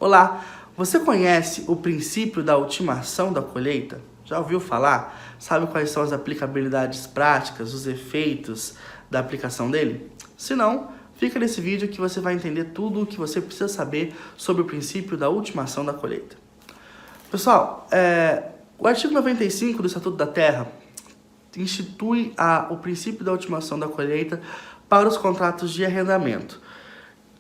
Olá, você conhece o princípio da ultimação da colheita? Já ouviu falar? Sabe quais são as aplicabilidades práticas, os efeitos da aplicação dele? Se não, fica nesse vídeo que você vai entender tudo o que você precisa saber sobre o princípio da ultimação da colheita. Pessoal, o artigo 95 do Estatuto da Terra institui o princípio da ultimação da colheita para os contratos de arrendamento.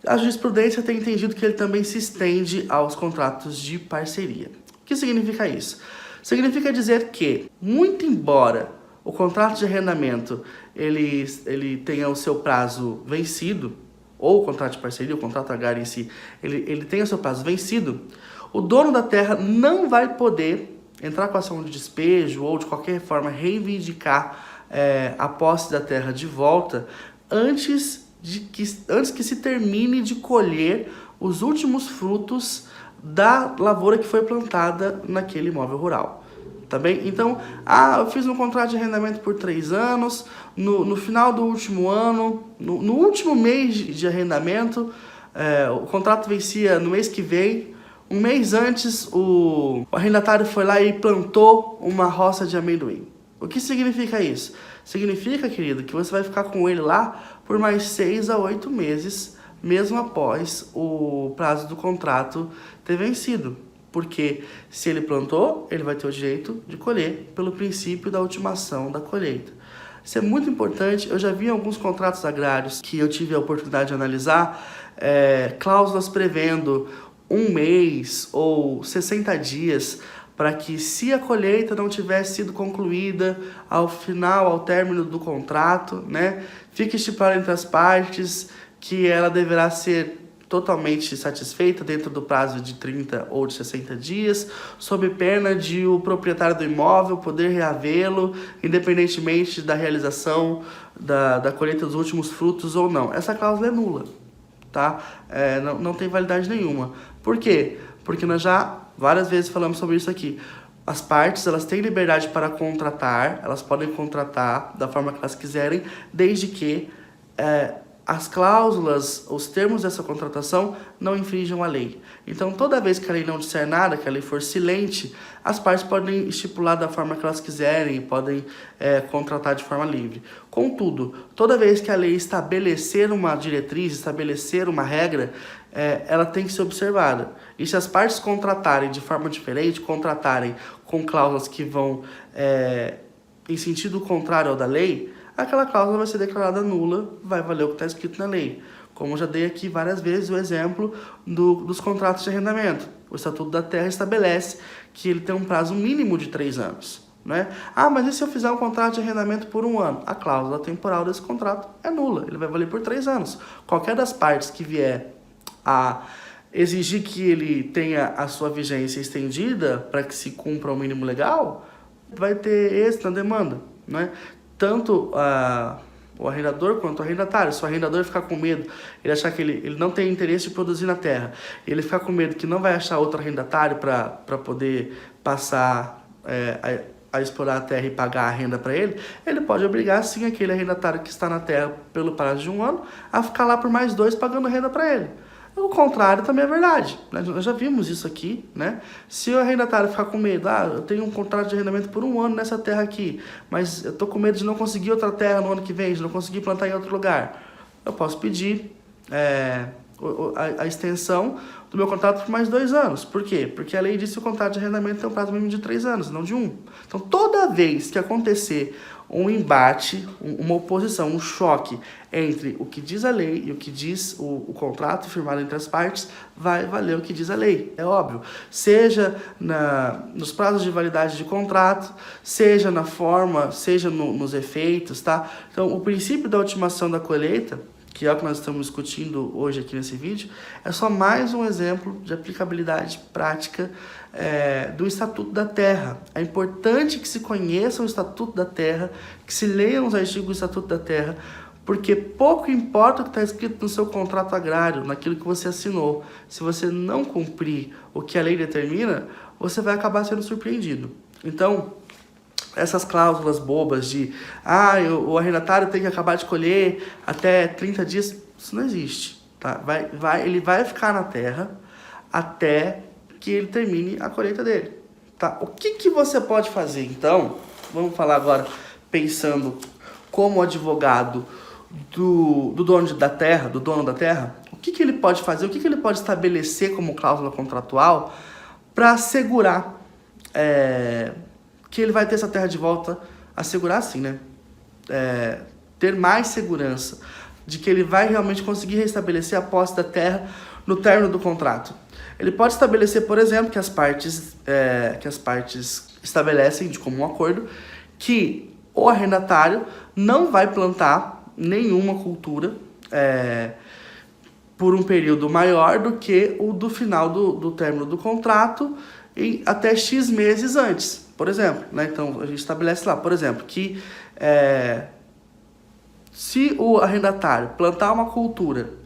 A jurisprudência tem entendido que ele também se estende aos contratos de parceria. O que significa isso? Significa dizer que, muito embora o contrato de arrendamento ele tenha o seu prazo vencido, ou o contrato de parceria, o contrato agrário em si, ele tenha o seu prazo vencido, o dono da terra não vai poder entrar com ação de despejo ou de qualquer forma reivindicar a posse da terra de volta antes que se termine de colher os últimos frutos da lavoura que foi plantada naquele imóvel rural. Tá bem? Então, eu fiz um contrato de arrendamento por 3 anos, no final do último ano, no último mês de arrendamento, o contrato vencia no mês que vem. Um mês antes, o arrendatário foi lá e plantou uma roça de amendoim. O que significa isso? Significa, querido, que você vai ficar com ele lá por mais 6 a 8 meses, mesmo após o prazo do contrato ter vencido. Porque se ele plantou, ele vai ter o direito de colher pelo princípio da ultimação da colheita. Isso é muito importante. Eu já vi em alguns contratos agrários que eu tive a oportunidade de analisar, cláusulas prevendo 1 mês ou 60 dias para que, se a colheita não tivesse sido concluída ao término do contrato, né, fique estipulado entre as partes que ela deverá ser totalmente satisfeita dentro do prazo de 30 ou de 60 dias, sob pena de o proprietário do imóvel poder reavê-lo, independentemente da realização da colheita dos últimos frutos ou não. Essa cláusula é nula, tá? Não tem validade nenhuma. Por quê? Porque nós já várias vezes falamos sobre isso aqui. As partes, elas têm liberdade para contratar, elas podem contratar da forma que elas quiserem, desde que as cláusulas, os termos dessa contratação não infringam a lei. Então, toda vez que a lei não disser nada, que a lei for silente, as partes podem estipular da forma que elas quiserem, podem contratar de forma livre. Contudo, toda vez que a lei estabelecer uma diretriz, estabelecer uma regra, ela tem que ser observada. E se as partes contratarem de forma diferente, contratarem com cláusulas que vão em sentido contrário ao da lei, aquela cláusula vai ser declarada nula, vai valer o que está escrito na lei. Como eu já dei aqui várias vezes o exemplo dos contratos de arrendamento. O Estatuto da Terra estabelece que ele tem um prazo mínimo de 3 anos. Né? Mas e se eu fizer um contrato de arrendamento por 1 ano? A cláusula temporal desse contrato é nula, ele vai valer por 3 anos. Qualquer das partes que vier a exigir que ele tenha a sua vigência estendida para que se cumpra o mínimo legal, vai ter êxito na demanda, né? Tanto o arrendador quanto o arrendatário. Se o arrendador ficar com medo, ele achar que ele não tem interesse de produzir na terra, ele ficar com medo que não vai achar outro arrendatário para poder passar a explorar a terra e pagar a renda para ele pode obrigar sim aquele arrendatário que está na terra pelo prazo de 1 ano a ficar lá por mais 2 pagando renda para ele. O contrário também é verdade, né? Nós já vimos isso aqui, né? Se o arrendatário ficar com medo, eu tenho um contrato de arrendamento por 1 ano nessa terra aqui, mas eu tô com medo de não conseguir outra terra no ano que vem, de não conseguir plantar em outro lugar, eu posso pedir a extensão do meu contrato por mais 2 anos. Por quê? Porque a lei diz que o contrato de arrendamento tem um prazo mínimo de 3 anos, não de 1. Então, toda vez que acontecer um embate, uma oposição, um choque entre o que diz a lei e o que diz o contrato firmado entre as partes, vai valer o que diz a lei, é óbvio. Seja nos prazos de validade de contrato, seja na forma, seja nos efeitos, tá? Então, o princípio da ultimação da colheita, que é o que nós estamos discutindo hoje aqui nesse vídeo, é só mais um exemplo de aplicabilidade prática do Estatuto da Terra. É importante que se conheça o Estatuto da Terra, que se leiam os artigos do Estatuto da Terra, porque pouco importa o que está escrito no seu contrato agrário, naquilo que você assinou. Se você não cumprir o que a lei determina, você vai acabar sendo surpreendido. Então, essas cláusulas bobas de o arrendatário tem que acabar de colher até 30 dias, isso não existe. Tá? Ele vai ficar na terra até que ele termine a colheita dele. Tá? O que você pode fazer, então? Vamos falar agora pensando como advogado do dono da terra, o que ele pode fazer, o que ele pode estabelecer como cláusula contratual para assegurar que ele vai ter essa terra de volta, assegurar assim, né? Ter mais segurança de que ele vai realmente conseguir restabelecer a posse da terra no término do contrato. Ele pode estabelecer, por exemplo, que as partes estabelecem de comum acordo que o arrendatário não vai plantar nenhuma cultura por um período maior do que o do final do término do contrato e até X meses antes, por exemplo. Né? Então, a gente estabelece lá, por exemplo, que se o arrendatário plantar uma cultura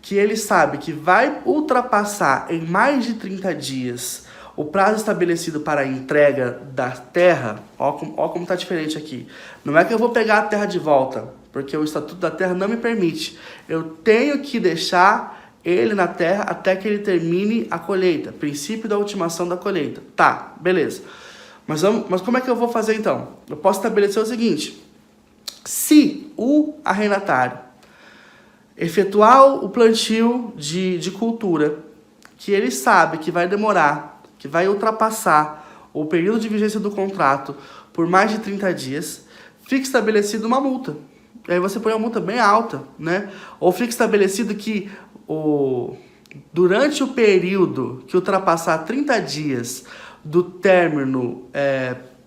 que ele sabe que vai ultrapassar em mais de 30 dias o prazo estabelecido para a entrega da terra, ó como está diferente aqui. Não é que eu vou pegar a terra de volta, porque o Estatuto da Terra não me permite. Eu tenho que deixar ele na terra até que ele termine a colheita. Princípio da ultimação da colheita. Tá, beleza. Mas como é que eu vou fazer então? Eu posso estabelecer o seguinte. Se o arrendatário efetuar o plantio de cultura, que ele sabe que vai demorar, que vai ultrapassar o período de vigência do contrato por mais de 30 dias, fica estabelecido uma multa. E aí você põe uma multa bem alta, né? Ou fica estabelecido que durante o período que ultrapassar 30 dias do término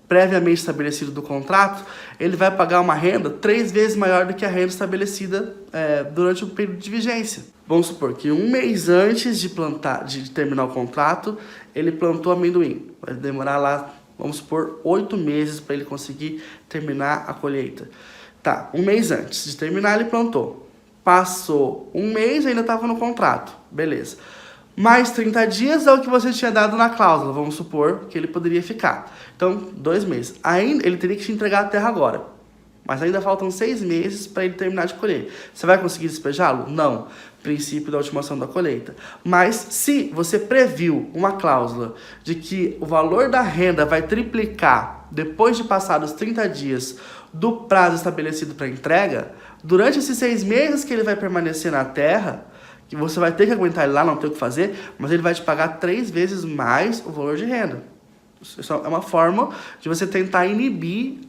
previamente estabelecido do contrato, ele vai pagar uma renda 3 vezes maior do que a renda estabelecida durante o período de vigência. Vamos supor que um mês antes de terminar o contrato, ele plantou amendoim. Vai demorar lá, vamos supor, 8 meses para ele conseguir terminar a colheita. Tá, um mês antes de terminar ele plantou. Passou um mês, ainda estava no contrato. Beleza. Mais 30 dias é o que você tinha dado na cláusula. Vamos supor que ele poderia ficar. Então, 2 meses. Ainda ele teria que te entregar a terra agora. Mas ainda faltam 6 meses para ele terminar de colher. Você vai conseguir despejá-lo? Não. Princípio da ultimação da colheita. Mas se você previu uma cláusula de que o valor da renda vai triplicar depois de passados 30 dias do prazo estabelecido para entrega, durante esses 6 meses que ele vai permanecer na terra, que você vai ter que aguentar ele lá, não tem o que fazer, mas ele vai te pagar 3 vezes mais o valor de renda. Isso é uma forma de você tentar inibir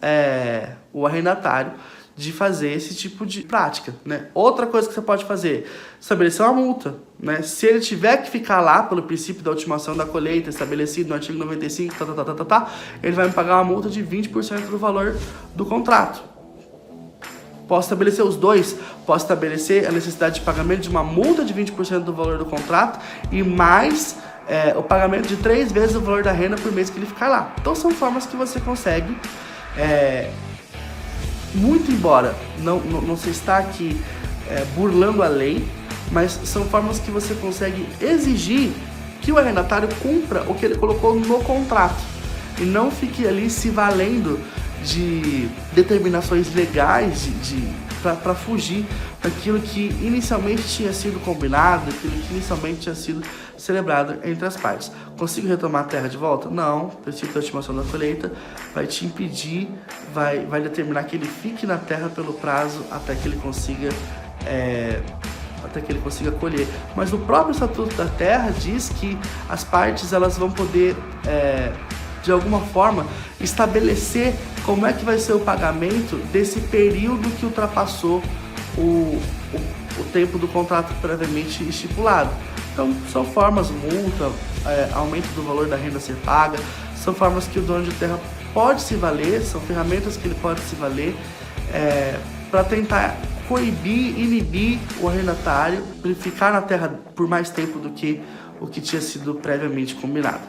o arrendatário de fazer esse tipo de prática, né? Outra coisa que você pode fazer, estabelecer uma multa, né? Se ele tiver que ficar lá pelo princípio da ultimação da colheita estabelecido no artigo 95, ele vai me pagar uma multa de 20% do valor do contrato. Posso estabelecer os dois, posso estabelecer a necessidade de pagamento de uma multa de 20% do valor do contrato e mais o pagamento de 3 vezes o valor da renda por mês que ele ficar lá. Então são formas que você consegue, muito embora não se está aqui burlando a lei, mas são formas que você consegue exigir que o arrendatário cumpra o que ele colocou no contrato e não fique ali se valendo de determinações legais para fugir daquilo que inicialmente tinha sido combinado, daquilo que inicialmente tinha sido celebrado entre as partes. Consigo retomar a terra de volta? Não. O princípio da estimação da colheita vai te impedir, vai determinar que ele fique na terra pelo prazo até que ele consiga colher. Mas o próprio Estatuto da Terra diz que as partes elas vão poder de alguma forma estabelecer como é que vai ser o pagamento desse período que ultrapassou o tempo do contrato previamente estipulado. Então são formas, multa, aumento do valor da renda a ser paga, são formas que o dono de terra pode se valer, são ferramentas que ele pode se valer para tentar coibir, inibir o arrendatário para ele ficar na terra por mais tempo do que o que tinha sido previamente combinado.